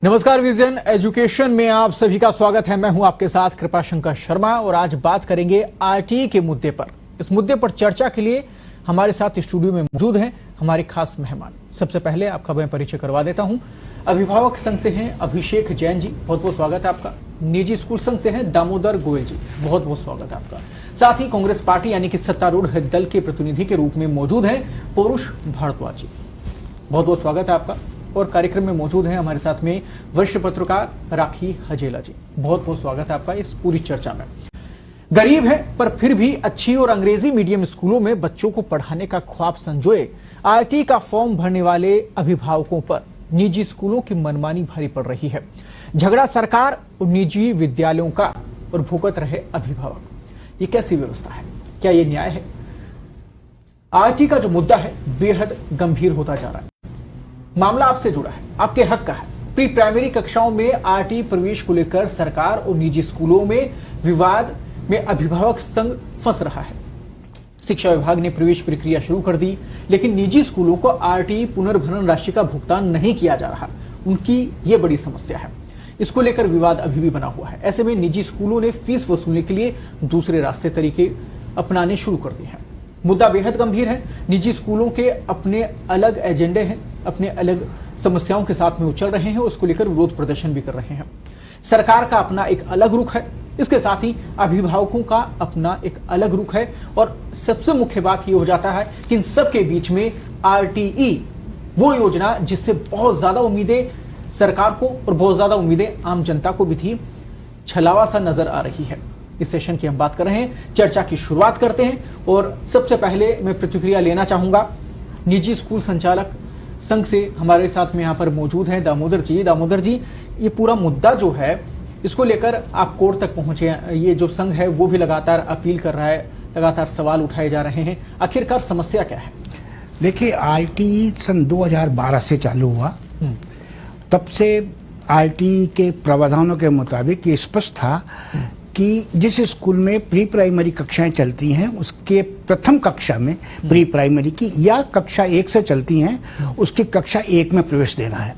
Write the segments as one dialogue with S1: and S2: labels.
S1: नमस्कार, vision education में आप सभी का स्वागत है। मैं हूं आपके साथ कृपाशंकर शर्मा और आज बात करेंगे आरटीई के मुद्दे पर। इस मुद्दे पर चर्चा के लिए हमारे साथ स्टूडियो में मौजूद हैं हमारे खास मेहमान। सबसे पहले आपका मैं परिचय करवा देता हूं। अभिभावक संघ से हैं अभिषेक जैन जी, बहुत बहुत स्वागत है आपका। निजी स्कूल संघ से हैं दामोदर गोयल जी, बहुत बहुत स्वागत है आपका। साथ ही कांग्रेस पार्टी यानी कि सत्तारूढ़ दल के प्रतिनिधि के रूप में मौजूद है पौरुष भारद्वाज जी, बहुत बहुत स्वागत है आपका। और कार्यक्रम में मौजूद हैं हमारे साथ में वरिष्ठ पत्रकार राखी हजेला जी, बहुत बहुत स्वागत है आपका इस पूरी चर्चा में। गरीब है पर फिर भी अच्छी और अंग्रेजी मीडियम स्कूलों में बच्चों को पढ़ाने का ख्वाब संजोए आरटीई का फॉर्म भरने वाले अभिभावकों पर निजी स्कूलों की मनमानी भारी पड़ रही है। झगड़ा सरकार और निजी विद्यालयों का और भुगत रहे अभिभावक। ये कैसी व्यवस्था है? क्या ये न्याय है? आरटीई का जो मुद्दा है बेहद गंभीर होता जा रहा है। मामला आपसे जुड़ा है, आपके हक का है। प्री प्राइमरी कक्षाओं में आरटीई प्रवेश को लेकर सरकार और निजी स्कूलों में विवाद में अभिभावक संघ फंस रहा है। शिक्षा विभाग ने प्रवेश प्रक्रिया शुरू कर दी, लेकिन निजी स्कूलों को आरटीई पुनर्भरण राशि का भुगतान नहीं किया जा रहा। उनकी ये बड़ी समस्या है। इसको लेकर विवाद अभी भी बना हुआ है। ऐसे में निजी स्कूलों ने फीस वसूलने के लिए दूसरे रास्ते तरीके अपनाने शुरू कर दिए हैं। मुद्दा बेहद गंभीर है। निजी स्कूलों के अपने अलग एजेंडे हैं, अपने अलग समस्याओं के साथ में उछल रहे हैं, उसको लेकर विरोध प्रदर्शन भी कर रहे हैं। सरकार का अपना एक अलग रुख है, इसके साथ ही अभिभावकों का अपना एक अलग रुख है। और सबसे मुख्य बात यह हो जाता है कि इन सब के बीच में आरटीई वो योजना जिससे बहुत ज्यादा उम्मीदें सरकार को और बहुत ज्यादा उम्मीदें आम जनता को भी थी, छलावा सा नजर आ रही है। इस सेशन की हम बात कर रहे हैं, चर्चा की शुरुआत करते हैं। और सबसे पहले मैं प्रतिक्रिया लेना चाहूंगा निजी स्कूल संचालक संघ से। हमारे साथ में यहाँ पर मौजूद हैं दामोदर जी। दामोदर जी, ये पूरा मुद्दा जो है इसको लेकर आप कोर्ट तक पहुंचे, ये जो संघ है वो भी लगातार अपील कर रहा है, लगातार सवाल उठाए जा रहे हैं। आखिरकार समस्या क्या है?
S2: देखिए, आरटीई सन 2012 से चालू हुआ। तब से आरटीई के प्रावधानों के मुताबिक ये स्पष्ट था कि जिस स्कूल में प्री प्राइमरी कक्षाएं चलती हैं उसके प्रथम कक्षा में प्री प्राइमरी की या कक्षा 1 से चलती हैं उसकी कक्षा 1 में प्रवेश देना है।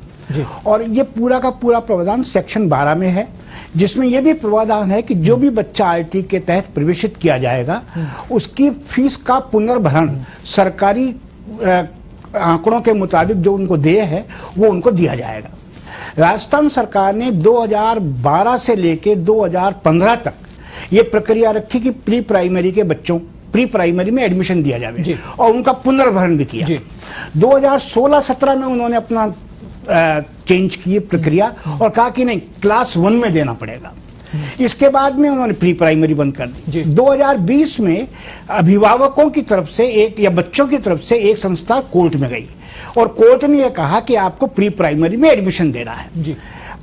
S2: और ये पूरा का पूरा प्रावधान सेक्शन 12 में है, जिसमें यह भी प्रावधान है कि जो भी बच्चा आरटीई के तहत प्रवेशित किया जाएगा उसकी फीस का पुनर्भरण सरकारी आंकड़ों के मुताबिक जो उनको देय है वो उनको दिया जाएगा। राजस्थान सरकार ने 2012 से लेके 2015 तक ये प्रक्रिया रखी कि प्री प्राइमरी के बच्चों प्री प्राइमरी में एडमिशन दिया जाए और उनका पुनर्भरण भी किया। 2016-17 में उन्होंने अपना चेंज की प्रक्रिया और कहा कि नहीं, क्लास 1 में देना पड़ेगा। इसके बाद में उन्होंने प्री प्राइमरी बंद कर दी। 2020 में अभिभावकों की तरफ से एक या बच्चों की तरफ से एक संस्था कोर्ट में गई और कोर्ट ने यह कहा कि आपको प्री प्राइमरी में एडमिशन देना है।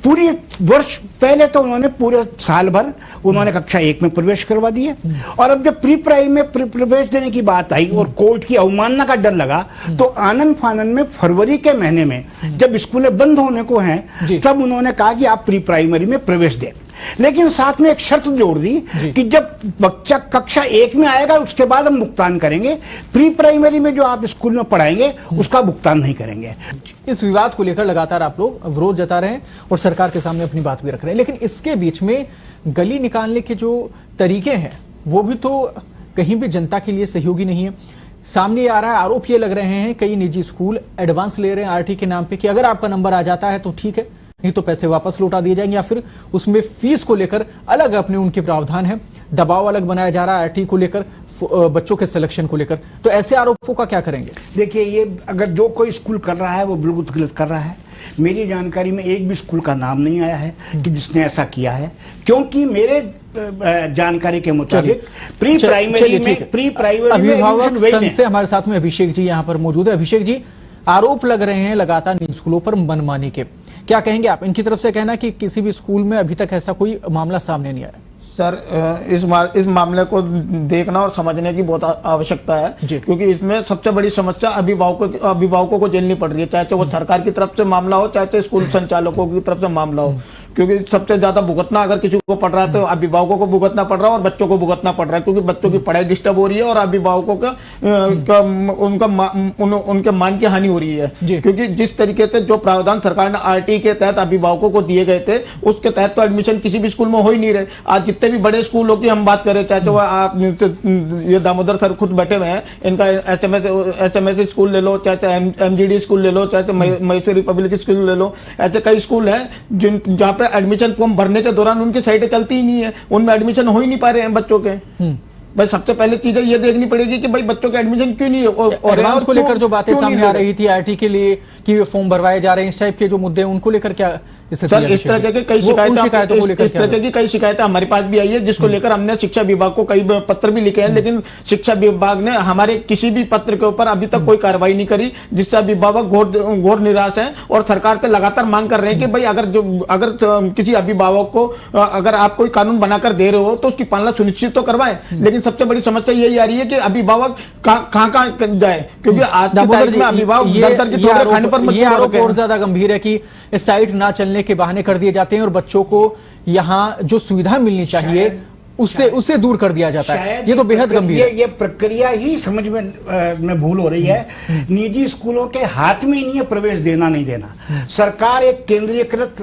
S2: पूरी वर्ष पहले तो उन्होंने पूरे साल भर उन्होंने कक्षा 1 में प्रवेश करवा दिए, और अब जब प्री प्राइम में प्रवेश देने की बात आई और कोर्ट की अवमानना का डर लगा तो आनन फानन में फरवरी के महीने में जब स्कूलें बंद होने को हैं तब उन्होंने कहा कि आप प्री प्राइमरी में प्रवेश दें, लेकिन साथ में एक शर्त जोड़ दी कि जब बच्चा कक्षा 1 में आएगा उसके बाद हम भुगतान करेंगे, प्री प्राइमरी में जो आप स्कूल में पढ़ाएंगे उसका भुगतान नहीं करेंगे।
S1: इस विवाद को लेकर लगातार आप लोग विरोध जता रहे हैं और सरकार के सामने अपनी बात भी रख रहे हैं, लेकिन इसके बीच में गली निकालने के जो तरीके हैं वो भी तो कहीं भी जनता के लिए सहयोगी नहीं है। सामने आ रहा है, आरोप ये लग रहे हैं कई निजी स्कूल एडवांस ले रहे हैं आरटीई के नाम पे कि अगर आपका नंबर आ जाता है तो ठीक है, नहीं तो पैसे वापस लौटा दिए जाएंगे, या फिर उसमें फीस को लेकर अलग अपने उनके प्रावधान है, दबाव अलग बनाया जा रहा है आरटीई को लेकर, बच्चों के सिलेक्शन को लेकर। तो ऐसे आरोपों का क्या करेंगे?
S2: देखिए, ये अगर जो कोई स्कूल कर रहा है वो बिल्कुल गलत कर रहा है। मेरी जानकारी में एक भी स्कूल का नाम नहीं आया है कि जिसने ऐसा किया है, क्योंकि मेरे जानकारी के मुताबिक प्री प्राइमरी
S1: अभिभावक संघ से हमारे साथ में अभिषेक जी यहाँ पर मौजूद है। अभिषेक जी, आरोप लग रहे हैं लगातार निजी स्कूलों पर मनमानी के, क्या कहेंगे आप? इनकी तरफ से कहना कि किसी भी स्कूल में अभी तक ऐसा कोई मामला सामने नहीं आया।
S3: सर, इस मामले को देखना और समझने की बहुत आवश्यकता है, क्योंकि इसमें सबसे बड़ी समस्या अभिभावकों को झेलनी पड़ रही है, चाहे वो सरकार की तरफ से मामला हो चाहे स्कूल संचालकों की तरफ से मामला हो। क्योंकि सबसे ज्यादा भुगतना अगर किसी को पड़ रहा है तो अभिभावकों को भुगतना पड़ रहा है और बच्चों को भुगतना पड़ रहा है, क्योंकि बच्चों की पढ़ाई डिस्टर्ब हो रही है और अभिभावकों उनके मान की हानि हो रही है। क्योंकि जिस तरीके से जो प्रावधान सरकार ने आरटी के तहत अभिभावकों को दिए गए थे उसके तहत तो एडमिशन किसी भी स्कूल में हो ही नहीं रहे। आज जितने भी बड़े स्कूलों की हम बात करें, चाहे वो आप ये दामोदर सर खुद बैठे हुए हैं, इनका एचएमएस स्कूल ले लो, चाहे एमजीडी स्कूल ले लो, चाहे मैसूर रिपब्लिक स्कूल ले लो, ऐसे कई स्कूल हैं जहाँ पे एडमिशन फॉर्म भरने के दौरान उनकी साइटें चलती ही नहीं है, उनमें एडमिशन हो ही नहीं पा रहे हैं बच्चों के। भाई सबसे पहले चीजें ये देखनी पड़ेगी कि भाई बच्चों के एडमिशन क्यों नहीं है और
S1: एडवांस को लेकर जो बातें सामने आ रही थी आरटी के लिए कि फॉर्म भरवाए जा रहे हैं, इस टाइप के जो मुद्दे हैं उनको लेकर क्या
S3: सर इस तरह के कई शिकायतें इस तरह की कई शिकायतें हमारे पास भी आई है, जिसको लेकर हमने शिक्षा विभाग को कई पत्र भी लिखे हैं, लेकिन शिक्षा विभाग ने हमारे किसी भी पत्र के ऊपर अभी तक कोई कार्रवाई नहीं करी, जिससे अभिभावक घोर निराश है और सरकार से लगातार मांग कर रहे हैं कि भाई अगर किसी अभिभावक को अगर आप कोई कानून बनाकर दे रहे हो तो उसकी पालना सुनिश्चित तो करवाएं। लेकिन सबसे बड़ी समस्या यही आ रही है कि अभिभावक कहाँ जाए, क्योंकि आज की तारीख में अभिभावक दर की ठोकर खाने पर
S1: ये आरोप और ज्यादा गंभीर है कि साइट ना चलने के बहाने कर दिए जाते हैं और बच्चों को यहाँ जो सुविधा मिलनी चाहिए उससे दूर कर दिया जाता है। ये तो बेहद गंभीर है।
S2: ये प्रक्रिया ही समझ में भूल हो रही है। निजी स्कूलों के हाथ में ही नहीं है प्रवेश देना नहीं देना। सरकार एक केंद्रीयकृत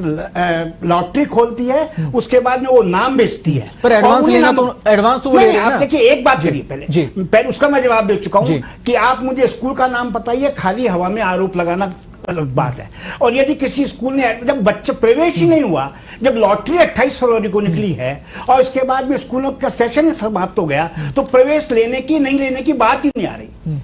S2: लॉटरी खोलती है, उसके बाद में वो नाम बेचती है।
S1: पर एडवांस लेना तो एडवांस तो
S2: आप देखिए, एक बात करिए पहले उसका मैं जवाब दे चुका हूं कि आप मुझे स्कूल का नाम बताइए, खाली हवा में आरोप लगाना अलग बात है। और यदि किसी स्कूल ने जब बच्चे प्रवेश ही नहीं हुआ, जब लॉटरी 28 फरवरी को निकली है और इसके बाद में स्कूलों का सेशन समाप्त हो गया, तो प्रवेश लेने की नहीं लेने की बात ही नहीं आ रही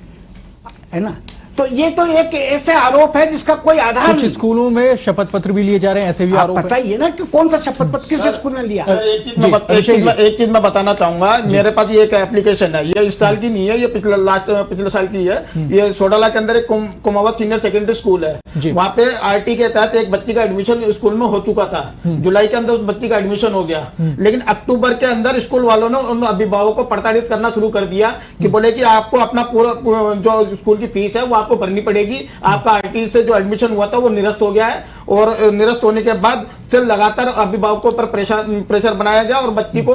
S2: है ना। तो ये तो एक ऐसे आरोप है जिसका कोई आधार नहीं।
S1: स्कूलों में शपथ पत्र भी लिए जा रहे हैं, ऐसे भी आरोप
S2: बताइए ना कि कौन सा शपथ पत्र किस स्कूल ने लिया।
S3: एक चीज मैं बताना चाहूंगा, मेरे पास ये एक एप्लीकेशन है, ये इस साल की नहीं है, ये पिछले साल की है। ये सोडाला के अंदर एक कुमावत सीनियर सेकेंडरी स्कूल है, वहाँ पे आरटी के तहत एक बच्ची का एडमिशन स्कूल में हो चुका था। जुलाई के अंदर उस बच्ची का एडमिशन हो गया, लेकिन अक्टूबर के अंदर स्कूल वालों ने उन अभिभावकों को प्रताड़ित करना शुरू कर दिया कि बोले कि आपको अपना पूरा जो स्कूल की फीस है वो आपको भरनी पड़ेगी, आपका आरटी से जो एडमिशन हुआ था वो निरस्त हो गया है। और निरस्त होने के बाद से लगातार अभिभावकों पर प्रेशर बनाया गया और बच्ची को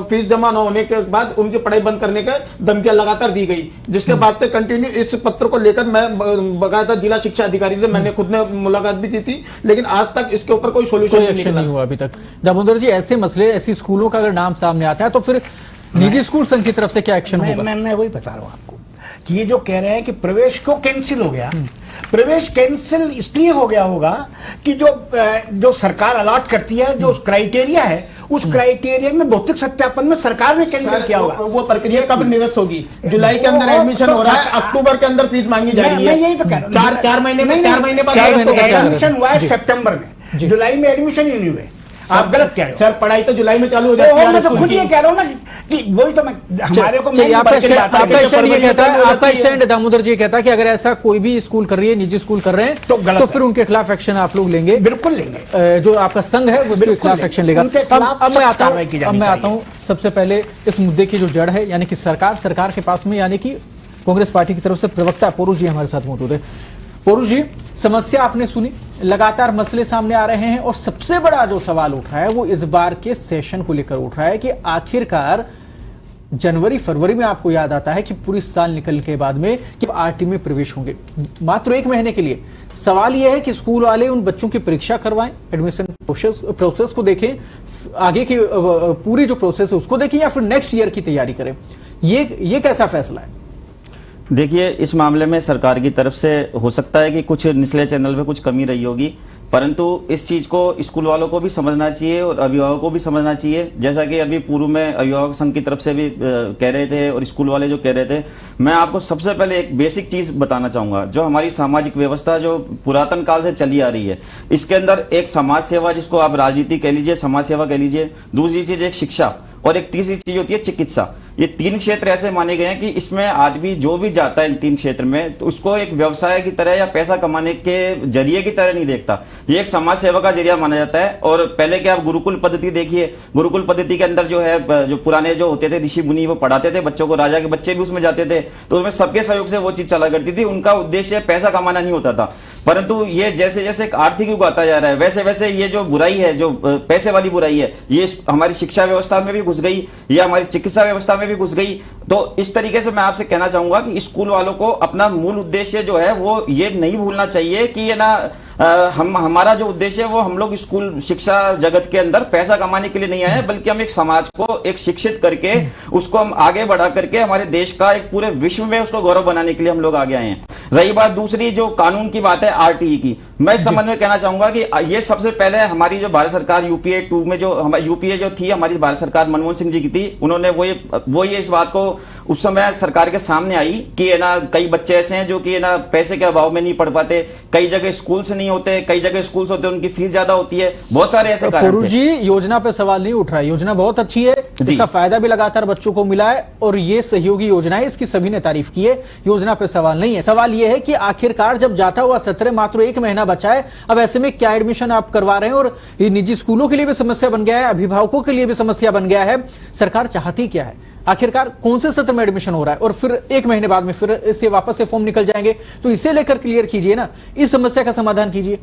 S3: फीस जमा न होने के बाद उनकी पढ़ाई बंद करने के धमकियां लगातार दी गई, जिसके बाद से कंटिन्यू इस पत्र को लेकर मैं बकायदा जिला शिक्षा अधिकारी से मैंने खुद ने मुलाकात भी की थी, लेकिन आज तक इसके ऊपर कोई सोल्यूशन
S1: नहीं हुआ अभी तक। दामोदर जी, ऐसे मसले ऐसी स्कूलों का अगर नाम सामने आता है तो फिर निजी स्कूल संघ की तरफ से क्या एक्शन होगा?
S2: मैं वही बता रहा हूँ आपको कि ये जो कह रहे हैं कि प्रवेश क्यों कैंसिल हो गया, प्रवेश कैंसिल इसलिए हो गया होगा कि जो सरकार अलॉट करती है, जो क्राइटेरिया है, उस क्राइटेरिया में भौतिक सत्यापन में सरकार ने कैंसिल किया होगा।
S3: वो प्रक्रिया कब निरस्त होगी? जुलाई के अंदर एडमिशन हो रहा है, अक्टूबर के अंदर फीस मांगी जा रही है।
S2: मैं यही तो कह रहा हूँ,
S3: 4 महीने बाद
S2: एडमिशन हुआ है सितंबर में, जुलाई में एडमिशन ही नहीं हुए। आप गलत कह रहे हो
S3: सर, पढ़ाई तो जुलाई में चालू हो जाती है।
S2: मैं तो खुद ये कह रहा हूँ ना कि वही तो मैं हमारे को
S1: आपका स्टैंड दामोदर जी कहता है कि अगर ऐसा कोई भी स्कूल कर रही है, निजी स्कूल कर रहे हैं तो फिर उनके खिलाफ एक्शन आप लोग लेंगे।
S2: बिल्कुल लेंगे,
S1: जो आपका संघ है उसके खिलाफ एक्शन लेगा। अब मैं आता हूँ सबसे पहले इस मुद्दे की जो जड़ है, यानी कि सरकार के पास में, यानी कि कांग्रेस पार्टी की तरफ से प्रवक्ता पोरू जी हमारे साथ मौजूद है। पोरू जी, समस्या आपने सुनी, लगातार मसले सामने आ रहे हैं और सबसे बड़ा जो सवाल उठ रहा है वो इस बार के सेशन को लेकर उठ रहा है कि आखिरकार जनवरी फरवरी में आपको याद आता है कि पूरी साल निकल के बाद में कि आरटी में प्रवेश होंगे, मात्र 1 महीने के लिए। सवाल यह है कि स्कूल वाले उन बच्चों की परीक्षा करवाएं, एडमिशन प्रोसेस को देखें, आगे की पूरी जो प्रोसेस है उसको देखें, या फिर नेक्स्ट ईयर की तैयारी करें। ये कैसा फैसला है?
S4: देखिए, इस मामले में सरकार की तरफ से हो सकता है कि कुछ निचले चैनल पे कुछ कमी रही होगी, परंतु इस चीज को स्कूल वालों को भी समझना चाहिए और अभिभावकों को भी समझना चाहिए। जैसा कि अभी पूर्व में अभिभावक संघ की तरफ से भी कह रहे थे और स्कूल वाले जो कह रहे थे, मैं आपको सबसे पहले एक बेसिक चीज बताना चाहूंगा। जो हमारी सामाजिक व्यवस्था जो पुरातन काल से चली आ रही है, इसके अंदर एक समाज सेवा, जिसको आप राजनीति कह लीजिए, समाज सेवा कह लीजिए, दूसरी चीज एक शिक्षा, और एक तीसरी चीज होती है चिकित्सा। ये 3 क्षेत्र ऐसे माने गए हैं कि इसमें आदमी जो भी जाता है इन 3 क्षेत्र में तो उसको एक व्यवसाय की तरह या पैसा कमाने के जरिए की तरह नहीं देखता, ये एक समाज सेवा का जरिया माना जाता है। और पहले के आप गुरुकुल पद्धति देखिए, गुरुकुल पद्धति के अंदर जो है जो पुराने जो होते थे ऋषि मुनि वो पढ़ाते थे बच्चों को, राजा के बच्चे भी उसमें जाते थे, तो उसमें सबके सहयोग से वो चीज चला करती थी। उनका उद्देश्य पैसा कमाना नहीं होता था, परंतु ये जैसे जैसे एक आर्थिक युग आता जा रहा है वैसे वैसे ये जो बुराई है, जो पैसे वाली बुराई है, ये हमारी शिक्षा व्यवस्था में भी घुस गई, ये हमारी चिकित्सा व्यवस्था में भी घुस गई। तो इस तरीके से मैं आपसे कहना चाहूंगा कि स्कूल वालों को अपना मूल उद्देश्य जो है वो ये नहीं भूलना चाहिए कि ये ना हमारा जो उद्देश्य है वो हम लोग स्कूल शिक्षा जगत के अंदर पैसा कमाने के लिए नहीं आए, बल्कि हम एक समाज को एक शिक्षित करके उसको हम आगे बढ़ा करके हमारे देश का एक पूरे विश्व में उसको गौरव बनाने के लिए हम लोग आगे आए हैं। रही बात दूसरी जो कानून की बात है आरटीई की, मैं इस संबंध में कहना चाहूंगा कि ये सबसे पहले हमारी जो भारत सरकार यूपीए 2 में जो हमारी यूपीए जो थी हमारी भारत सरकार मनमोहन सिंह जी की थी, उन्होंने वो ये इस बात को उस समय सरकार के सामने आई कि है ना कई बच्चे ऐसे हैं जो कि है ना पैसे के अभाव में नहीं पढ़ पाते, कई जगह स्कूल से नहीं होते, कई जगह स्कूल से होते उनकी फीस ज्यादा होती है, बहुत सारे ऐसे कारण
S1: पुरू जी योजना पे सवाल नहीं उठ रहा है, योजना बहुत अच्छी है, इसका फायदा भी लगातार बच्चों को मिला है और ये सहयोगी योजना है, इसकी सभी ने तारीफ की है, योजना पे सवाल नहीं है। सवाल ये है कि आखिरकार जब जाता हुआ सत्र मात्र 1 महीना बचा है, अब ऐसे में क्या एडमिशन आप करवा रहे हैं और ये निजी स्कूलों के लिए भी समस्या बन गया है, अभिभावकों के लिए भी समस्या बन गया है। सरकार चाहती क्या है, आखिरकार कौन से सत्र में एडमिशन हो रहा है और फिर 1 महीने बाद में फिर इससे वापस से फॉर्म निकल जाएंगे, तो इसे लेकर क्लियर कीजिए ना, इस समस्या का समाधान कीजिए।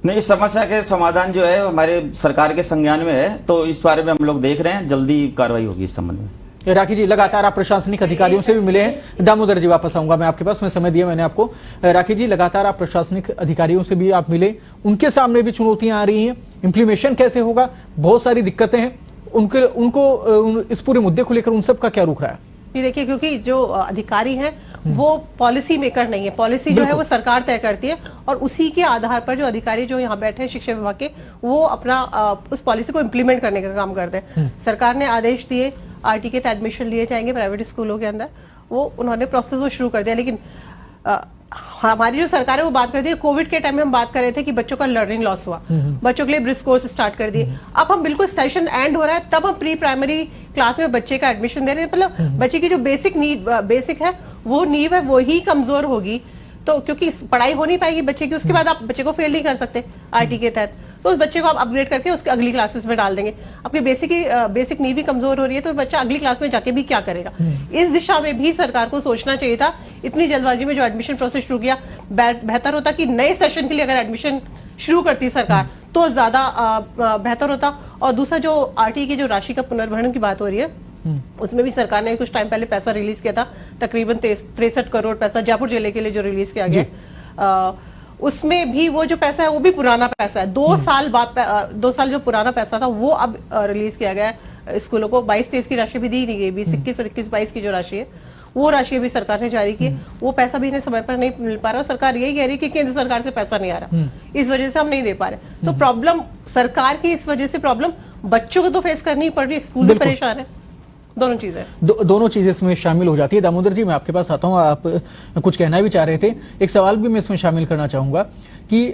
S4: नहीं, इस समस्या के समाधान जो है हमारे सरकार के संज्ञान में है, तो इस बारे में हम लोग देख रहे हैं, जल्दी कार्रवाई होगी इस संबंध में।
S1: राखी जी, लगातार आप प्रशासनिक अधिकारियों से भी मिले हैं, दामोदर जी वापस आऊंगा मैं आपके पास, में समय दिया मैंने आपको। राखी जी, लगातार आप प्रशासनिक अधिकारियों से भी आप मिले, उनके सामने भी चुनौतियां आ रही हैं, इंप्लीमेशन कैसे होगा, बहुत सारी दिक्कतें हैं, उनको इस पूरे मुद्दे को लेकर उन सब का क्या रुख रहा है?
S5: ये देखिए, क्योंकि जो अधिकारी हैं वो पॉलिसी मेकर नहीं है, पॉलिसी जो है वो सरकार तय करती है और उसी के आधार पर जो अधिकारी जो यहाँ बैठे हैं शिक्षा विभाग के, वो अपना उस पॉलिसी को इम्प्लीमेंट करने का काम करते हैं। सरकार ने आदेश दिए, आरटी के एडमिशन लिए जाएंगे प्राइवेट स्कूलों के अंदर, वो उन्होंने प्रोसेस वो शुरू कर दिया। लेकिन हमारी जो सरकार है वो बात करती है, कोविड के टाइम में हम बात कर रहे थे कि बच्चों का लर्निंग लॉस हुआ, बच्चों के लिए ब्रिस्क कोर्स स्टार्ट कर दिए। अब हम बिल्कुल सेशन एंड हो रहा है तब हम प्री प्राइमरी क्लास में बच्चे का एडमिशन दे रहे हैं, मतलब बच्चे की जो बेसिक है वो नींव है वो ही कमजोर होगी, तो क्योंकि पढ़ाई हो नहीं पाएगी बच्चे की, उसके बाद आप बच्चे को फेल नहीं कर सकते आरटी के तहत, तो उस बच्चे को आप अपग्रेड करके उसके अगली क्लासेस में डाल देंगे। आपकी बेसिक नींव भी कमजोर हो रही है तो बच्चा अगली क्लास में जाके भी क्या करेगा। इस दिशा में भी सरकार को सोचना चाहिए था, इतनी जल्दबाजी में जो एडमिशन प्रोसेस शुरू किया, बेहतर होता कि नए सेशन के लिए अगर एडमिशन शुरू करती सरकार तो ज्यादा बेहतर होता। और दूसरा जो आरटी की जो राशि का पुनर्भरण की बात हो रही है, उसमें भी सरकार ने कुछ टाइम पहले पैसा रिलीज किया था, तकरीबन 63 करोड़ पैसा जयपुर जिले के लिए जो रिलीज किया गया, उसमें भी वो जो पैसा है वो भी पुराना पैसा है, 2 साल जो पुराना पैसा था वो अब रिलीज किया गया है स्कूलों को। 22-23 की राशि भी दी नहीं गई, 20-21 और 21-22 की जो राशि है वो राशि भी सरकार ने जारी की, वो पैसा भी इन्हें समय पर नहीं मिल पा रहा। सरकार यही कह रही है कि केंद्र सरकार से पैसा नहीं आ रहा, इस वजह से हम नहीं दे पा रहे। तो प्रॉब्लम सरकार की इस वजह से प्रॉब्लम बच्चों को तो फेस करनी पड़ रही है, स्कूल भी परेशान है, दोनों चीजें
S1: दोनों चीजें इसमें शामिल हो जाती है। दामोदर जी, मैं आपके पास आता हूं, आप कुछ कहना भी चाह रहे थे, एक सवाल भी मैं इसमें शामिल करना चाहूंगा कि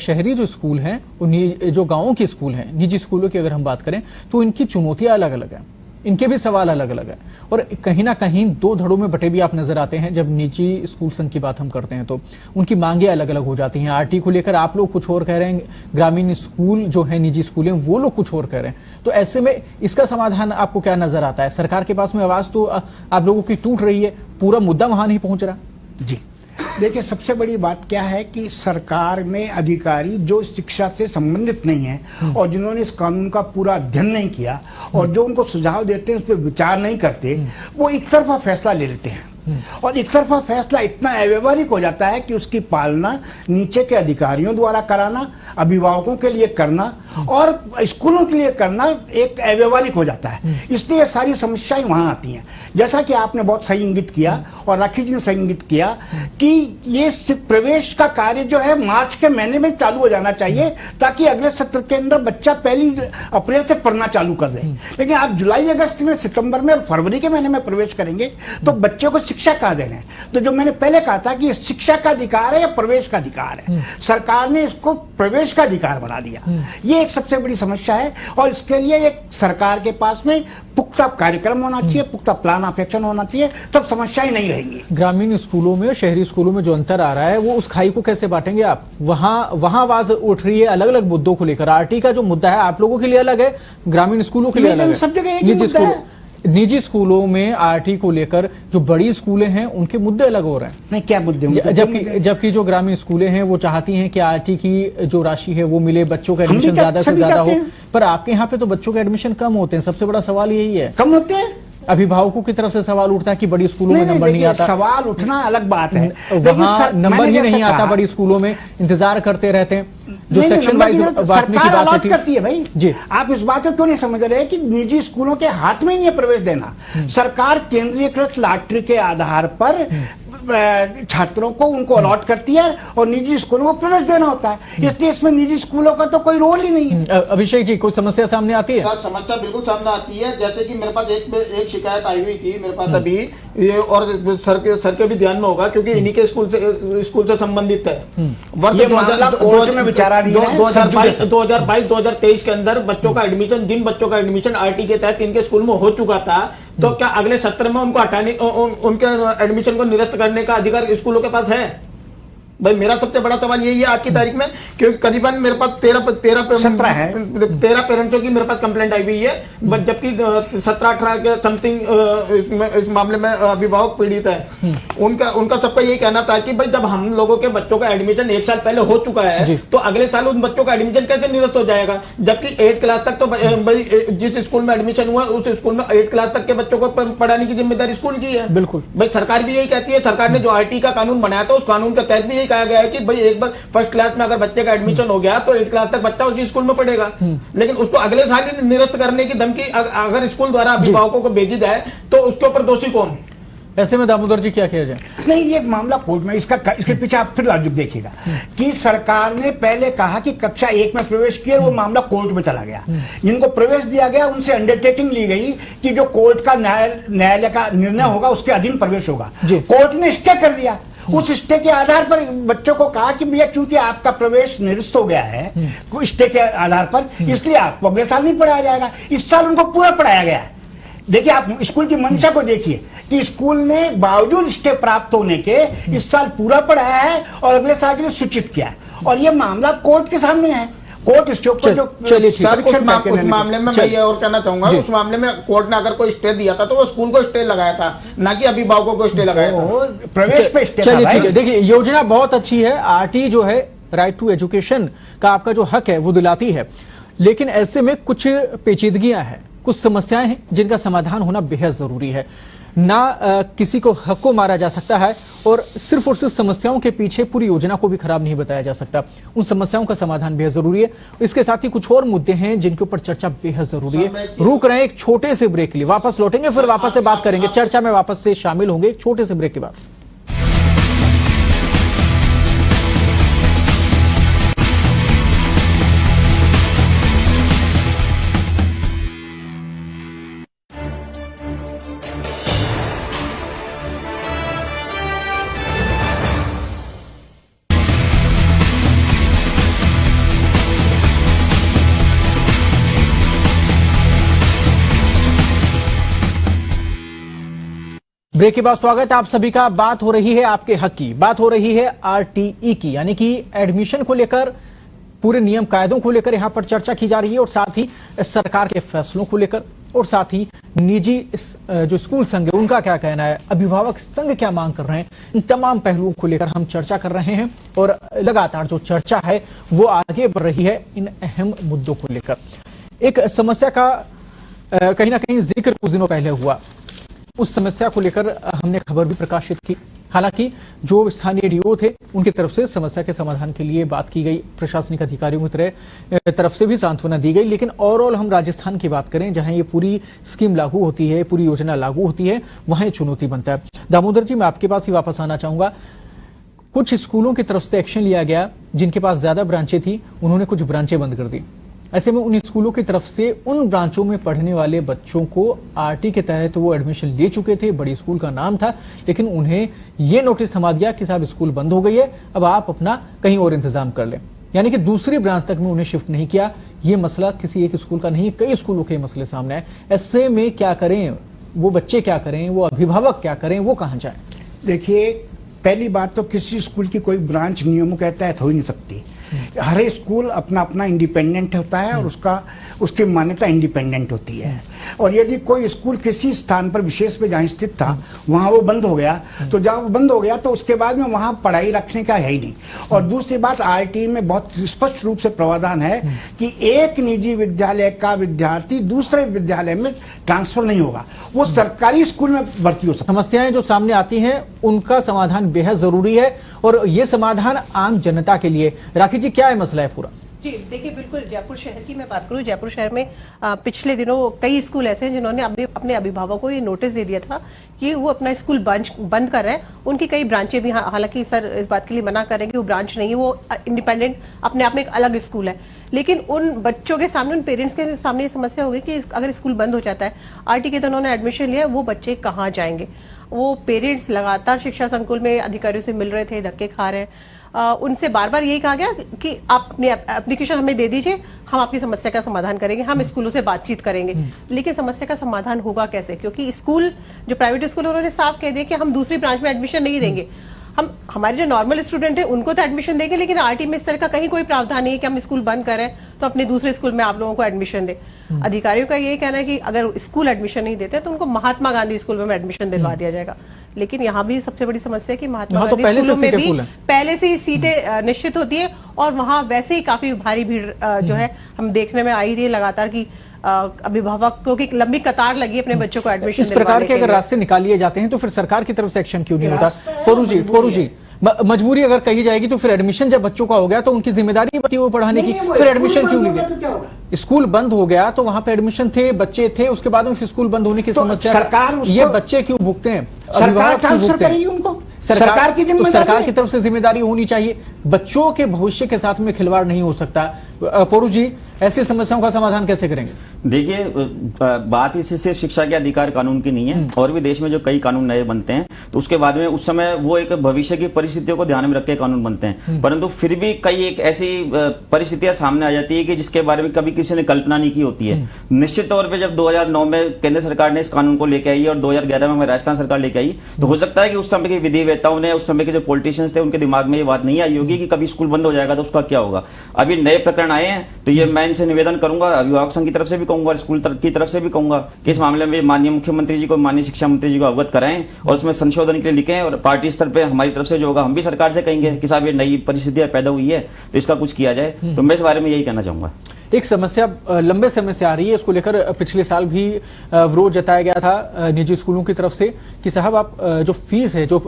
S1: शहरी जो स्कूल हैं और जो गांवों के स्कूल हैं, निजी स्कूलों की अगर हम बात करें तो इनकी चुनौतियां अलग अलग हैं, इनके भी सवाल अलग अलग है और कहीं ना कहीं 2 धड़ों में बटे भी आप नजर आते हैं। जब निजी स्कूल संघ की बात हम करते हैं तो उनकी मांगे अलग अलग हो जाती हैं। आरटी को लेकर आप लोग कुछ और कह रहे हैं, ग्रामीण स्कूल जो है निजी स्कूल हैं वो लोग कुछ और कह रहे हैं, तो ऐसे में इसका समाधान आपको क्या नजर आता है? सरकार के पास में आवाज तो आप लोगों की टूट रही है, पूरा मुद्दा वहां नहीं पहुंच रहा।
S2: जी देखिए, सबसे बड़ी बात क्या है कि सरकार में अधिकारी जो शिक्षा से संबंधित नहीं है और जिन्होंने इस कानून का पूरा अध्ययन नहीं किया और जो उनको सुझाव देते हैं उस पर विचार नहीं करते, वो एक तरफा फैसला ले लेते हैं और एक तरफा फैसला इतना अव्यवहारिक हो जाता है कि उसकी पालना नीचे के अधिकारियों द्वारा कराना, अभिभावकों के लिए करना और स्कूलों के लिए करना एक अव्यवहारिक हो जाता है। इसलिए सारी समस्याएं वहां आती हैं। जैसा कि आपने बहुत सही इंगित किया और राखी जी ने सही इंगित किया कि ये प्रवेश का कार्य जो है मार्च के महीने में चालू हो जाना चाहिए ताकि अगले सत्र के अंदर बच्चा 1 अप्रैल से पढ़ना चालू कर दे। लेकिन आप जुलाई अगस्त में, सितंबर में और फरवरी के महीने में प्रवेश करेंगे तो बच्चे को शिक्षा का दे रहे हैं। तो जो मैंने पहले कहा था कि ये शिक्षा का अधिकार है या प्रवेश का अधिकार है, सरकार ने इसको प्रवेश का अधिकार बना दिया। ये एक सबसे बड़ी समस्या है और इसके लिए एक सरकार के पास में पुख्ता कार्यक्रम होना चाहिए, पुख्ता प्लान ऑफ एक्शन होना चाहिए, तब समस्याएं नहीं रहेंगी।
S1: ग्रामीण स्कूलों में और शहरी स्कूलों में जो अंतर आ रहा है वो उस खाई को कैसे बांटेंगे आप? वहां आवाज उठ रही है अलग अलग मुद्दों को लेकर। आरटी का जो मुद्दा है आप लोगों के लिए अलग है, ग्रामीण स्कूलों के लिए अलग है।
S2: सब जगह एक ही मुद्दा है।
S1: निजी स्कूलों में आरटी को लेकर जो बड़ी स्कूलें हैं उनके मुद्दे अलग हो रहे हैं।
S2: नहीं, क्या मुद्दे?
S1: जबकि जो ग्रामीण स्कूलें हैं वो चाहती हैं कि आरटी की जो राशि है वो मिले, बच्चों का एडमिशन ज्यादा से ज्यादा हो। पर आपके यहाँ पे तो बच्चों के एडमिशन कम होते हैं। सबसे बड़ा सवाल यही है,
S2: कम होते हैं।
S1: अभिभावकों की तरफ से सवाल उठता है कि बड़ी स्कूलों में नंबर नहीं आता।
S2: सवाल उठना अलग बात है,
S1: वहां नंबर ही नहीं आता। बड़ी स्कूलों में इंतजार करते रहते हैं जो सेक्शन वाइज बांटने की बात होती
S2: करती है। भाई जी, आप इस बात को क्यों नहीं समझ रहे कि निजी स्कूलों के हाथ में ही नहीं प्रवेश देना। सरकार केंद्रीयकृत लॉटरी के आधार पर छात्रों को उनको अलॉट करती है और निजी स्कूलों को प्रवेश देना होता है। इसलिए इसमें निजी स्कूलों का तो कोई रोल ही नहीं है।
S1: अभिषेक जी, कोई समस्या सामने आती है?
S3: सर, समस्या बिल्कुल सामने आती है। जैसे कि मेरे पास एक शिकायत आई हुई थी मेरे पास अभी, ये और सर के भी ध्यान में होगा क्योंकि इन्हीं के स्कूल से संबंधित है।
S2: ये मामला कोर्ट में विचारा दिया है।
S3: 2022-2023 के अंदर बच्चों का एडमिशन, जिन बच्चों का एडमिशन आरटी के तहत इनके स्कूल में हो चुका था, तो क्या अगले सत्र में उनको हटाने, उनके एडमिशन को निरस्त करने का अधिकार स्कूलों के पास है? भाई मेरा सबसे बड़ा सवाल यही है आज की तारीख में, क्योंकि करीबन मेरे पास 13 पेरेंट्सों की मेरे पास कंप्लेंट आई हुई है, जबकि 17-18 के समथिंग इस मामले में अभिभावक पीड़ित है। उनका सबका यही कहना था कि भाई जब हम लोगों के बच्चों का एडमिशन 1 साल पहले हो चुका है तो अगले साल उन बच्चों का एडमिशन कैसे निरस्त हो जाएगा? जबकि 8 क्लास तक तो भाई जिस स्कूल में एडमिशन हुआ उस स्कूल में 8 क्लास तक के बच्चों को पढ़ाने की जिम्मेदारी स्कूल की है।
S1: बिल्कुल
S3: भाई सरकार भी यही कहती है। सरकार ने जो आरटी का कानून बनाया था उस कानून के तहत भी यही कहा गया है कि भाई एक बार फर्स्ट क्लास में अगर बच्चे का एडमिशन हो गया तो 8 क्लास तक बच्चा उसी स्कूल में पढ़ेगा। लेकिन उसको अगले साल ही निरस्त करने की धमकी अगर स्कूल द्वारा अभिभावकों को भेजी जाए तो उसके ऊपर दोषी कौन?
S1: ऐसे में दामोदर जी क्या किया जाए?
S2: नहीं, ये मामला कोर्ट में, इसके पीछे आप फिर लॉजिक देखिएगा कि सरकार ने पहले कहा कि कक्षा 1 में प्रवेश किया, वो मामला कोर्ट में चला गया। जिनको प्रवेश दिया गया उनसे अंडरटेकिंग ली गई कि जो कोर्ट का न्यायालय का निर्णय होगा उसके अधीन प्रवेश होगा। कोर्ट ने स्टे कर दिया। उस स्टे के आधार पर बच्चों को कहा कि भैया चूंकि आपका प्रवेश निरस्त हो गया है स्टे के आधार पर, इसलिए आपको अगले साल नहीं पढ़ाया जाएगा। इस साल उनको पूरा पढ़ाया गया है। देखिए, आप स्कूल की मंशा को देखिए कि स्कूल ने बावजूद स्टे प्राप्त होने के इस साल पूरा पढ़ाया है और अगले साल के लिए सूचित किया है। और ये मामला कोर्ट के सामने है। कोर्ट इसके ऊपर जो
S3: उस मामले में मैं ये और कहना चाहूंगा, उस मामले में कोर्ट ने अगर कोई स्टे दिया था तो वो स्कूल को स्टे लगाया था, ना कि अभिभावकों को स्टे लगाया था।
S2: प्रवेश पे स्टे।
S1: चलिए ठीक है। देखिए, योजना बहुत अच्छी है। आरटी जो है राइट टू एजुकेशन का आपका जो हक है वो दिलाती है, लेकिन ऐसे में कुछ पेचीदगियां हैं, कुछ समस्याएं हैं जिनका समाधान होना बेहद जरूरी है। ना किसी को हक को मारा जा सकता है और सिर्फ समस्याओं के पीछे पूरी योजना को भी खराब नहीं बताया जा सकता। उन समस्याओं का समाधान बेहद जरूरी है। इसके साथ ही कुछ और मुद्दे हैं जिनके ऊपर चर्चा बेहद जरूरी है। रुक रहे हैं एक छोटे से ब्रेक के लिए, वापस लौटेंगे, फिर वापस से बात करेंगे, चर्चा में वापस से शामिल होंगे एक छोटे से ब्रेक के बाद। ब्रेक के बाद स्वागत है आप सभी का। बात हो रही है आपके हक की, बात हो रही है आरटीई की, यानी कि एडमिशन को लेकर पूरे नियम कायदों को लेकर यहां पर चर्चा की जा रही है और साथ ही सरकार के फैसलों को लेकर और साथ ही निजी जो स्कूल संघ है उनका क्या कहना है, अभिभावक संघ क्या मांग कर रहे हैं, इन तमाम पहलुओं को लेकर हम चर्चा कर रहे हैं और लगातार जो चर्चा है वो आगे बढ़ रही है इन अहम मुद्दों को लेकर। एक समस्या का कहीं ना कहीं जिक्र कुछ दिनों पहले हुआ, उस समस्या को लेकर हमने खबर भी प्रकाशित की। हालांकि जो स्थानीय डीओ थे उनकी तरफ से समस्या के समाधान के लिए बात की गई, प्रशासनिक अधिकारियों की तरफ से भी सांत्वना दी गई, लेकिन ओवरऑल हम राजस्थान की बात करें जहां ये पूरी स्कीम लागू होती है, पूरी योजना लागू होती है, वहां ये चुनौती बनता है। दामोदर जी, मैं आपके पास ही वापस आना चाहूंगा। कुछ स्कूलों की तरफ से एक्शन लिया गया जिनके पास ज्यादा ब्रांचें थी, उन्होंने कुछ ब्रांचें बंद कर दी। ऐसे में उन स्कूलों की तरफ से उन ब्रांचों में पढ़ने वाले बच्चों को आरटी के तहत वो एडमिशन ले चुके थे, बड़ी स्कूल का नाम था, लेकिन उन्हें ये नोटिस थमा दिया कि साहब स्कूल बंद हो गई है, अब आप अपना कहीं और इंतजाम कर लें। यानी कि दूसरी ब्रांच तक में उन्हें शिफ्ट नहीं किया। ये मसला किसी एक स्कूल का नहीं, कई स्कूलों के मसले सामने आए। ऐसे में क्या करें, वो बच्चे क्या करें, वो अभिभावक क्या करें, वो कहां जाएं?
S2: देखिए, पहली बात तो किसी स्कूल की कोई ब्रांच नियमों के तहत हो ही नहीं सकती। हर स्कूल अपना अपना इंडिपेंडेंट होता है और उसकी मान्यता इंडिपेंडेंट होती है। और यदि कोई स्कूल किसी स्थान पर विशेष पे जहाँ स्थित था वहाँ वो बंद हो गया, तो जब वो बंद हो गया तो उसके बाद में वहाँ पढ़ाई रखने का है ही नहीं। और दूसरी बात, आरटी में बहुत स्पष्ट रूप से प्रावधान है कि एक निजी विद्यालय का विद्यार्थी दूसरे विद्यालय में ट्रांसफर नहीं होगा, वो सरकारी स्कूल में भर्ती हो सकता है।
S1: समस्याएं जो सामने आती हैं उनका समाधान बेहद जरूरी है और ये समाधान आम जनता के लिए। राखी जी, क्या है मसला है पूरा?
S5: जी देखिए, बिल्कुल जयपुर शहर की मैं बात करूं, जयपुर शहर में पिछले दिनों कई स्कूल ऐसे हैं जिन्होंने अपने अभिभावकों को ये नोटिस दे दिया था कि वो अपना स्कूल बंद कर रहे हैं। उनकी कई ब्रांचें भी, हालांकि सर इस बात के लिए मना करेंगे, वो ब्रांच नहीं है, वो इंडिपेंडेंट अपने आप में एक अलग स्कूल है। लेकिन उन बच्चों के सामने, उन पेरेंट्स के सामने ये समस्या होगी कि अगर स्कूल बंद हो जाता है, आरटी के तो उन्होंने एडमिशन लिया, वो बच्चे कहाँ जाएंगे? वो पेरेंट्स लगातार शिक्षा संकुल में अधिकारियों से मिल रहे थे, धक्के खा रहे हैं। उनसे बार बार यही कहा गया कि आप अपनी एप्लीकेशन हमें दे दीजिए, हम आपकी समस्या का समाधान करेंगे, हम स्कूलों से बातचीत करेंगे। लेकिन समस्या का समाधान होगा कैसे? क्योंकि स्कूल, जो प्राइवेट स्कूल, उन्होंने साफ कह दिया कि हम दूसरी ब्रांच में एडमिशन नहीं देंगे। हम हमारे जो नॉर्मल स्टूडेंट है उनको तो एडमिशन देंगे, लेकिन आरटी में इस तरह का कहीं कोई प्रावधान नहीं है कि हम स्कूल बंद करें तो अपने दूसरे स्कूल में आप लोगों को एडमिशन दे। अधिकारियों का यही कहना है कि अगर स्कूल एडमिशन नहीं देते तो उनको महात्मा गांधी स्कूल में एडमिशन दिलवा दिया जाएगा। लेकिन यहाँ भी सबसे बड़ी समस्या है कि महात्मा गांधी स्कूलों में भी पहले से ही सीटें निश्चित होती है और वहां वैसे ही काफी भारी भीड़ जो है हम देखने में आ ही रही है लगातार की अभिभावकों की लंबी कतार लगी अपने बच्चों को एडमिशन।
S1: इस प्रकार के अगर रास्ते निकाल लिए जाते हैं तो फिर सरकार की तरफ से एक्शन क्यों नहीं होता? पोरू जी, मजबूरी अगर कही जाएगी तो फिर एडमिशन जब बच्चों का हो गया तो उनकी जिम्मेदारी बनती है वो पढ़ाने की, फिर एडमिशन क्यों नहीं गया? स्कूल बंद हो गया तो वहां पे एडमिशन थे, बच्चे थे, उसके बाद में फिर स्कूल बंद होने की समस्या,
S2: सरकार
S1: ये बच्चे क्यों भुगते हैं?
S2: सरकार ट्रांसफर करेगी उनको, सरकार की जिम्मेदारी,
S1: सरकार की तरफ से जिम्मेदारी होनी चाहिए। बच्चों के भविष्य के साथ में खिलवाड़ नहीं हो सकता। पोरू जी, ऐसी समस्याओं का समाधान कैसे करेंगे?
S4: देखिए, बात इसी सिर्फ शिक्षा के अधिकार कानून की नहीं है, और भी देश में जो कई कानून नए बनते हैं तो उसके बाद में उस समय वो एक भविष्य की परिस्थितियों को ध्यान में रख के कानून बनते हैं, परंतु फिर भी कई एक ऐसी परिस्थितियां सामने आ जाती है कि जिसके बारे में कभी किसी ने कल्पना नहीं की होती है। निश्चित तौर पर जब 2009 में केंद्र सरकार ने इस कानून को लेकर आई और 2011 में राजस्थान सरकार लेकर आई, तो हो सकता है कि उस समय के विधिवेताओं ने, उस समय के जो पॉलिटिशियंस थे, उनके दिमाग में ये बात नहीं आई होगी कि कभी स्कूल बंद हो जाएगा तो उसका क्या होगा। अभी नए प्रकरण आए हैं तो ये मैं इनसे निवेदन करूंगा, अभिभावक संघ की तरफ से भी कहूंगा, स्कूल की तरफ से भी कहूंगा कि इस मामले में माननीय मुख्यमंत्री जी को, माननीय शिक्षा मंत्री जी को अवगत कराएं और उसमें संशोधन के लिए लिखें, और पार्टी स्तर पे हमारी तरफ से जो होगा हम भी सरकार से कहेंगे कि साहब ये नई परिस्थितियां पैदा हुई है तो इसका कुछ किया जाए। तो मैं इस बारे में यही कहना चाहूंगा।
S1: एक समस्या लंबे समय से आ रही है, इसको लेकर पिछले साल भी विरोध जताया गया था निजी स्कूलों की तरफ से कि साहब आप जो फीस है, जो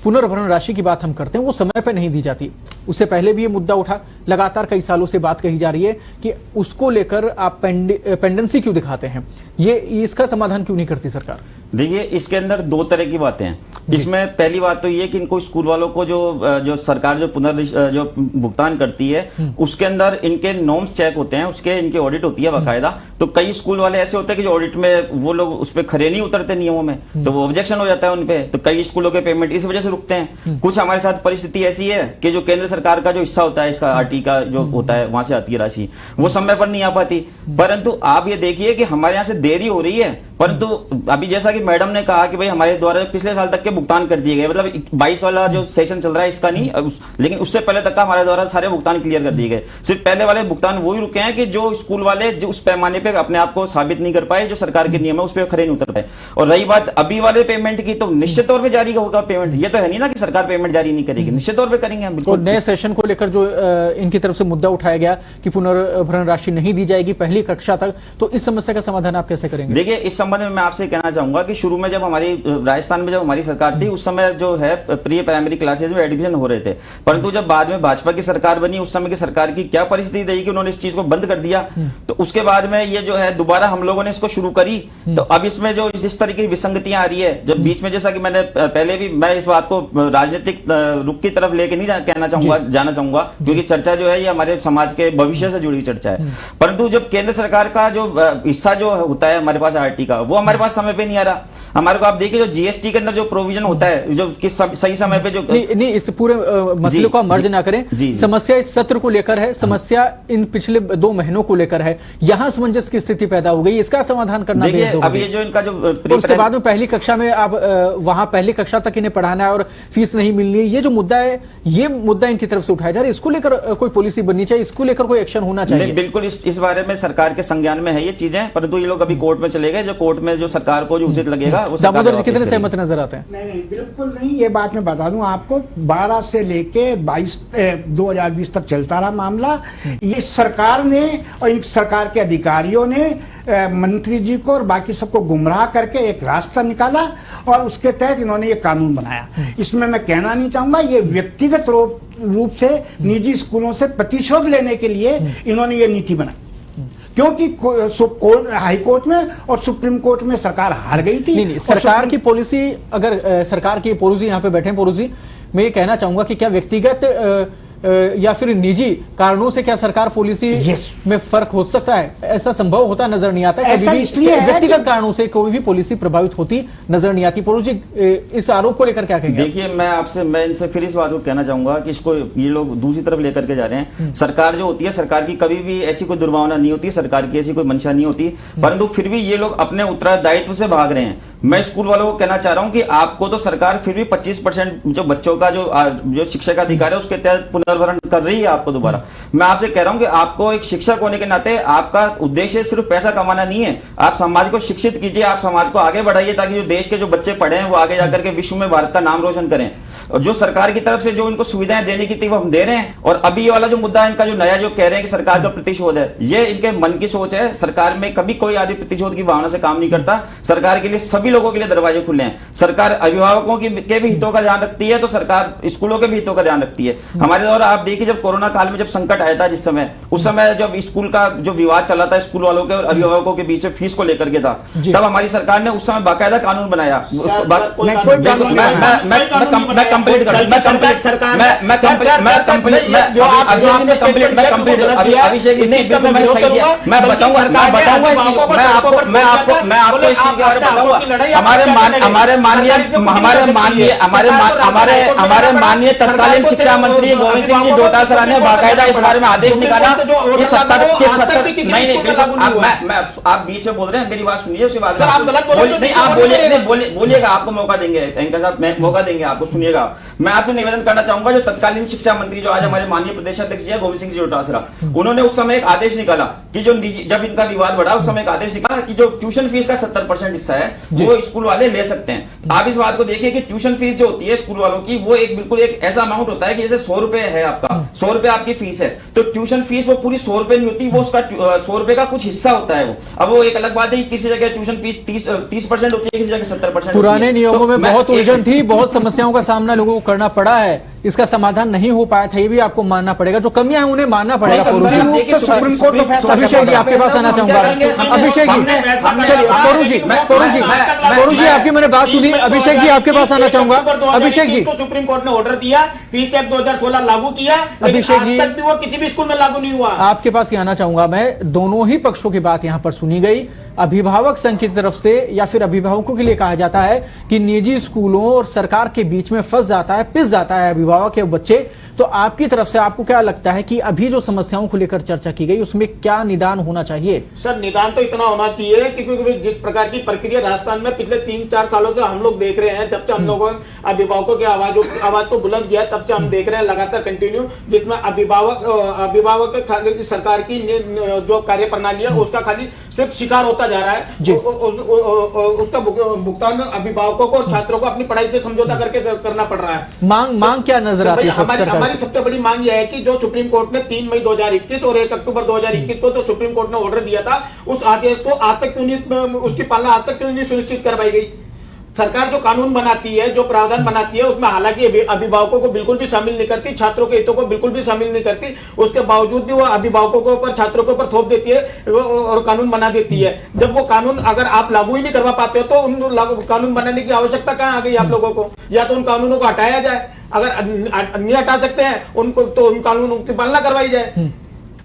S1: पुनर्भरण राशि की बात हम करते हैं वो समय पर नहीं दी जाती। उससे पहले भी ये मुद्दा उठा, लगातार कई सालों से बात कही जा रही है कि उसको लेकर आप पेंडेंसी क्यों दिखाते हैं, ये इसका समाधान क्यों नहीं करती सरकार?
S4: देखिए, इसके अंदर दो तरह की बातें हैं। इसमें पहली बात तो ये कि इनको स्कूल वालों को जो सरकार जो भुगतान करती है उसके अंदर इनके नॉर्म्स चेक होते हैं, उसके इनके ऑडिट होती है बाकायदा। तो कई स्कूल वाले ऐसे होते हैं कि जो ऑडिट में वो लोग उस पर खरे नहीं उतरते नियमों में, तो वो ऑब्जेक्शन हो जाता है उनपे, तो कई स्कूलों के पेमेंट इस वजह से रुकते हैं। कुछ हमारे साथ परिस्थिति ऐसी है कि जो केंद्र सरकार का जो हिस्सा होता है, इसका आरटी का जो होता है, वहां से आती है राशि, वो समय पर नहीं आ पाती। परंतु आप ये देखिए कि हमारे यहाँ से देरी हो रही है, परंतु अभी जैसा कि मैडम ने कहा कि भाई हमारे द्वारा पिछले साल तक के भुगतान कर दिए गए, मतलब 22 वाला जो सेशन चल रहा है इसका नहीं, लेकिन उससे पहले तक का हमारे द्वारा सारे भुगतान क्लियर कर दिए गए। सिर्फ पहले वाले भुगतान वही रुके हैं कि जो स्कूल वाले जो उस पैमाने पे अपने आप को साबित नहीं कर पाए, जो सरकार के नियम है उस पर खरे नहीं उतर पाए। और रही बात अभी वाले पेमेंट की, तो निश्चित तौर पर जारी होगा पेमेंट, ये तो है नहीं ना कि सरकार पेमेंट जारी नहीं करेगी, निश्चित तौर पर करेंगे।
S1: बिल्कुल। नए सेशन को लेकर जो इनकी तरफ से मुद्दा उठाया गया कि पुनर्भरण राशि नहीं दी जाएगी पहली कक्षा तक, तो इस समस्या का समाधान आप कैसे करेंगे?
S4: देखिए, इस संबंध में मैं आपसे कहना चाहूंगा कि शुरू में जब हमारी राजस्थान में जब हमारी सरकार थी उस समय जो है प्री प्राइमरी क्लासेज में एडमिशन हो रहे थे, परंतु जब बाद में भाजपा की सरकार बनी, उस समय की सरकार की क्या परिस्थिति रही कि उन्होंने इस चीज को बंद कर दिया। तो उसके बाद में ये जो है दोबारा हम लोगों ने इसको शुरू करी, तो अब इसमें जो जिस तरीके की विसंगतियां आ रही है, जब बीच में, जैसा कि मैंने पहले भी, मैं इस बात को राजनीतिक रुख की तरफ लेके नहीं जाना चाहूंगा, क्योंकि चर्चा चर्चा जो है ये हमारे समाज के भविष्य से जुड़ी हुई चर्चा है। परंतु जब केंद्र सरकार का जो हिस्सा जो होता है हमारे पास आरटी का, वो हमारे पास समय पे नहीं आ रहा। हमारे को आप देखिए जो जीएसटी के अंदर जो प्रोविजन होता है, जो कि सही समय पे जो
S1: नहीं इस पूरे मसले को मर्ज ना करें। समस्या इस सत्र को लेकर है, समस्या इन पिछले 2 महीनों को लेकर है। यहां असमंजस की स्थिति पैदा हो गई, इसका समाधान करना
S4: देखिए। अब ये जो इनका जो
S1: उसके बाद में पहली कक्षा में आप वहां पहली कक्षा तक इन्हें पढ़ाना है और फीस नहीं मिलनी है, ये जो मुद्दा है, ये मुद्दा इनकी तरफ से उठाया जा रहा है। इसको लेकर कोई पॉलिसी बननी चाहिए, इसको लेकर कोई एक्शन होना चाहिए।
S4: बिल्कुल इस बारे में सरकार के संज्ञान में है ये चीजें, परंतु ये लोग अभी कोर्ट में चले गए। जो कोर्ट में जो सरकार को जो उचित लगेगा वो
S1: दामोदर जी कितने सहमत नजर आते हैं?
S2: नहीं बिल्कुल नहीं। ये बात मैं बता दूं आपको, 12 से लेके 2020 तक चलता रहा मामला। ये सरकार ने और इन सरकार के अधिकारियों ने मंत्री जी को और बाकी सबको गुमराह करके एक रास्ता निकाला और उसके तहत इन्होंने ये कानून बनाया। इसमें मैं कहना नहीं चाहूंगा, ये व्यक्तिगत रूप से निजी स्कूलों से प्रतिशोध लेने के लिए इन्होंने ये नीति बनाई, क्योंकि हाई कोर्ट में और सुप्रीम कोर्ट में सरकार हार गई थी।
S1: नहीं, सरकार की पॉलिसी, अगर सरकार की पॉलिसी, यहाँ पे बैठे पॉलिसी, मैं ये कहना चाहूंगा कि क्या व्यक्तिगत या फिर निजी कारणों से क्या सरकार पॉलिसी में फर्क हो सकता है? ऐसा संभव होता नजर नहीं आता।
S2: ऐसा इसलिए
S1: व्यक्तिगत कारणों से कोई भी पॉलिसी प्रभावित होती नजर नहीं आती। परोजी, इस आरोप को लेकर क्या कहेंगे?
S4: देखिए, मैं इनसे फिर इस बात को कहना चाहूंगा कि इसको ये लोग दूसरी तरफ लेकर के जा रहे हैं। सरकार जो होती है, सरकार की कभी भी ऐसी कोई दुर्भावना नहीं होती, सरकार की ऐसी कोई मंशा नहीं होती, परंतु फिर भी ये लोग अपने उत्तरदायित्व से भाग रहे हैं। मैं स्कूल वालों को कहना चाह रहा हूं कि आपको तो सरकार फिर भी 25% जो बच्चों का जो शिक्षा का अधिकार है उसके तहत पुनर्भरण कर रही है आपको दोबारा। मैं आपसे कह रहा हूं कि आपको एक शिक्षक होने के नाते आपका उद्देश्य सिर्फ पैसा कमाना नहीं है। आप समाज को शिक्षित कीजिए, आप समाज को आगे बढ़ाइए, ताकि जो देश के जो बच्चे पढ़े हैं वो आगे जाकर के विश्व में भारत का नाम रोशन करें। और जो सरकार की तरफ से जो इनको सुविधाएं देने की थी वो हम दे रहे हैं। और अभी ये वाला जो मुद्दा है इनका, जो नया जो कह रहे हैं कि सरकार का प्रतिशोध है, ये इनके मन की सोच है। सरकार में कभी कोई आदमी प्रतिशोध की भावना से काम नहीं करता। सरकार के लिए सभी लोगों के लिए दरवाजे खुले हैं। सरकार अभिभावकों के भी हितों का ध्यान रखती है, तो सरकार स्कूलों के भी हितों का ध्यान रखती है। हमारे द्वारा आप देखिए, जब कोरोना काल में जब संकट आया था, जिस समय उस समय जब स्कूल का जो विवाद चला था स्कूल वालों के और अभिभावकों के बीच में फीस को लेकर के था, तब हमारी सरकार ने उस समय बाकायदा कानून बनाया। मैं कंप्लीट कर अभिषेक मैंने सही दिया, मैं बताऊंगा मैं आपको इस चीज के बारे में बताऊंगा। हमारे माननीय तत्कालीन शिक्षा मंत्री गोविंद सिंह जी डोटासरा ने बाकायदा इस बारे में आदेश निकाला कि 70 नहीं आप बीच में बोल रहे हैं, मेरी बात सुनिए, उसके बाद आप बोलिएगा, आपको मौका देंगे, एंकर साहब मौका देंगे आपको, सुनिएगा। मैं आपसे निवेदन करना चाहूंगा, जो तत्कालीन शिक्षा मंत्री जो आज हमारे माननीय प्रदेश अध्यक्ष जी गोविंद सिंह जी डोटासरा, उन्होंने उस समय एक आदेश निकाला कि जो जब इनका विवाद बढ़ा उस समय एक आदेश निकाला कि जो ट्यूशन फीस का 70% हिस्सा है वो स्कूल वाले ले सकते हैं। आप इस बात को देखिए कि ट्यूशन फीस जो होती है स्कूल वालों की, वो एक बिल्कुल एक ऐसा अमाउंट होता है कि जैसे 100 रुपए है आपका, 100 रुपए आपकी फीस है, तो ट्यूशन फीस वो पूरी 100 रुपए नहीं होती, वो उसका 100 रुपए का कुछ हिस्सा होता है। वो अब वो एक अलग बात है कि किसी जगह ट्यूशन फीस 30% होती है, किसी जगह 70%।
S1: पुराने नियमों में बहुत उलझन थी, बहुत समस्याओं का सामना लोगों को करना पड़ा है, इसका समाधान नहीं हो पाया था, ये भी आपको मानना पड़ेगा। जो कमियां हैं उन्हें मानना पड़ेगा। अभिषेक जी आपके पास आना चाहूंगा। अभिषेक जी, चलिए पौरू जी आपकी मैंने बात सुनी। अभिषेक जी आपके पास आना चाहूंगा। अभिषेक जी,
S3: सुप्रीम कोर्ट ने ऑर्डर दिया, फीस एक्ट 2016 लागू किया,
S1: अभिषेक जी
S3: तक भी वो किसी भी स्कूल में लागू नहीं हुआ।
S1: आपके पास ही आना चाहूंगा मैं। दोनों ही पक्षों की बात यहां पर सुनी गई। अभिभावक संघ की तरफ से या फिर अभिभावकों के लिए कहा जाता है कि निजी स्कूलों और सरकार के बीच में फंस जाता है, पिस जाता है अभिभावक के बच्चे। तो आपकी तरफ से आपको क्या लगता है कि अभी जो समस्याओं को लेकर चर्चा की गई उसमें क्या निदान होना चाहिए?
S3: सर, निदान तो इतना होना चाहिए कि क्योंकि जिस प्रकार की प्रक्रिया राजस्थान में पिछले 3-4 सालों से हम लोग देख रहे हैं, जब से हम लोगों ने अभिभावकों की आवाज को बुलंद किया, तब से हम देख रहे हैं लगातार कंटिन्यू, जिसमें अभिभावक सरकार की जो कार्य प्रणाली है उसका खाली सिर्फ शिकार होता जा रहा है। उसका भुगतान अभिभावकों को और छात्रों को अपनी पढ़ाई से समझौता करके करना पड़ रहा है।
S1: मांग क्या नजर आती है?
S3: हमारी सबसे बड़ी मांग यह है कि जो सुप्रीम कोर्ट ने 3 मई 2021 और 1 अक्टूबर 2021 को जो सुप्रीम कोर्ट ने ऑर्डर दिया था, उस आदेश को आज तक क्यों नहीं, उसकी पालना आज तक क्यों नहीं सुनिश्चित करवाई गई? सरकार जो कानून बनाती है, जो प्रावधान बनाती है, उसमें हालांकि अभिभावकों को बिल्कुल भी शामिल नहीं करती, छात्रों के हितों को बिल्कुल भी शामिल नहीं करती, उसके बावजूद भी वो अभिभावकों के ऊपर, छात्रों के ऊपर थोप देती है और कानून बना देती है। जब वो कानून अगर आप लागू ही नहीं करवा पाते हो तो उन कानून बनाने की आवश्यकता कहां आ गई आप लोगों को? या तो उन कानूनों को हटाया जाए, अगर नहीं हटा सकते हैं उनको तो उन कानूनों की पालना करवाई जाए।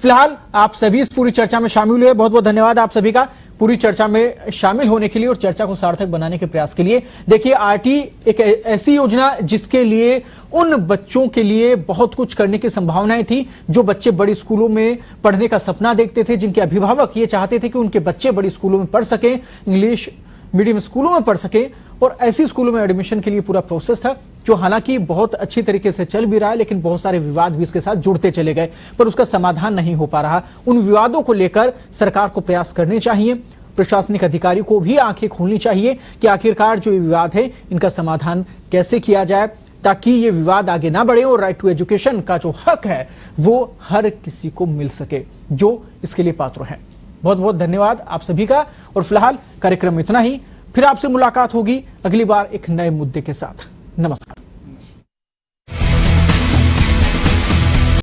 S1: फिलहाल आप सभी इस पूरी चर्चा में शामिल हुए, बहुत बहुत धन्यवाद आप सभी का पूरी चर्चा में शामिल होने के लिए और चर्चा को सार्थक बनाने के प्रयास के लिए। देखिए, आरटी एक ऐसी योजना जिसके लिए उन बच्चों के लिए बहुत कुछ करने की संभावनाएं थी जो बच्चे बड़ी स्कूलों में पढ़ने का सपना देखते थे, जिनके अभिभावक ये चाहते थे कि उनके बच्चे बड़ी स्कूलों में पढ़ सकें, इंग्लिश मीडियम स्कूलों में पढ़ सके, और ऐसी स्कूलों में एडमिशन के लिए पूरा प्रोसेस था जो हालांकि बहुत अच्छी तरीके से चल भी रहा है, लेकिन बहुत सारे विवाद भी इसके साथ जुड़ते चले गए, पर उसका समाधान नहीं हो पा रहा। उन विवादों को लेकर सरकार को प्रयास करने चाहिए, प्रशासनिक अधिकारी को भी आंखें खोलनी चाहिए कि आखिरकार जो ये विवाद है इनका समाधान कैसे किया जाए, ताकि ये विवाद आगे ना बढ़े और राइट टू एजुकेशन का जो हक है वो हर किसी को मिल सके जो इसके लिए पात्र है। बहुत बहुत धन्यवाद आप सभी का, और फिलहाल कार्यक्रम में इतना ही। फिर आपसे मुलाकात होगी अगली बार एक नए मुद्दे के साथ।